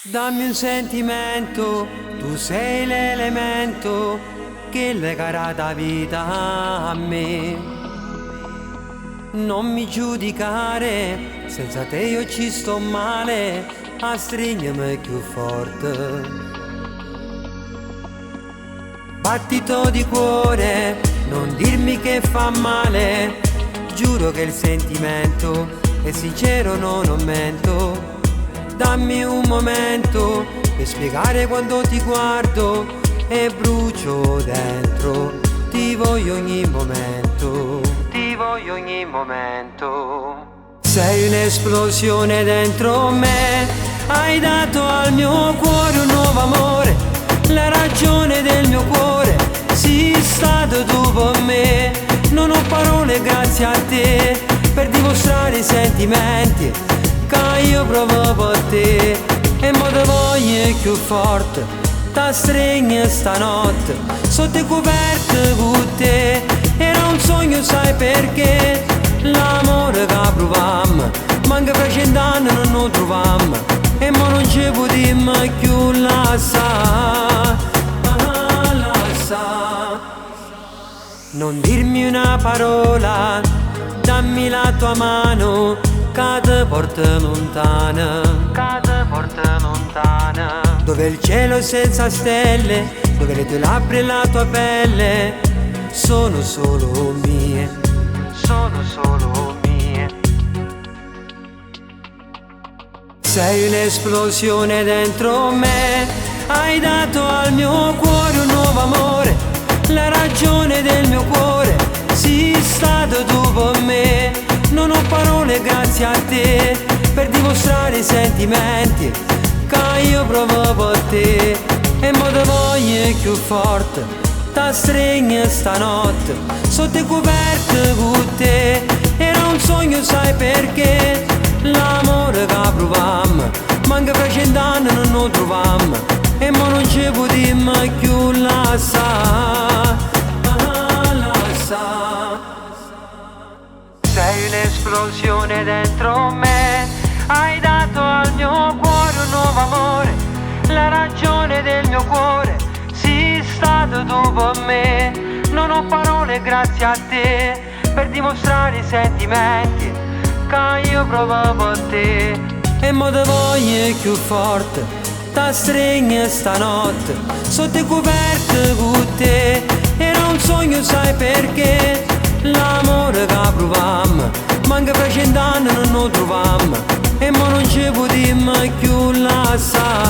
Dammi un sentimento, tu sei l'elemento che legherà la vita a me. Non mi giudicare, senza te io ci sto male, a stringermi più forte. Battito di cuore, non dirmi che fa male, giuro che il sentimento è sincero, non mento. Dammi un momento per spiegare quando ti guardo e brucio dentro. Ti voglio ogni momento, ti voglio ogni momento. Sei un'esplosione dentro me, hai dato al mio cuore un nuovo amore, la ragione del mio cuore, sei stato tu per me. Non ho parole grazie a te per dimostrare i sentimenti che io provo per te, e mo te voglio più forte, ta stringo stanotte sotto le coperte con te. Era un sogno, sai perché? L'amore che provammo, manca fra 100 anni non lo trovammo, e mo non ci potremmo più lasciare, lasciare. Non dirmi una parola, dammi la tua mano, che te porta lontana, che te porta lontana. Dove il cielo è senza stelle, dove le tue labbra e la tua pelle sono solo mie, sono solo mie. Sei un'esplosione dentro me, hai dato al mio cuore un nuovo amore, la ragione del mio cuore, sei stato tu per me. Non ho parole grazie a te per dimostrare i sentimenti che io provo per te, e mo te voglio più forte, ta stringo stanotte sotto le coperte con te. Era un sogno, sai perché? L'amore che provammo, manca fra 100 anni non lo trovammo, e mo non ci potremmo più lasciare, lasciare. Sei un'esplosione dentro me, hai dato al mio cuore un nuovo amore, la ragione del mio cuore, sei stato tu per me. Non ho parole grazie a te per dimostrare i sentimenti che io provo per te, e mo te voglio più forte, ta stringo stanotte sotto le coperte con te. Era un sogno, sai perché? L'amore che provammo, manca fra 100 anni non lo trovammo, e mo non ci potremmo più lasciare.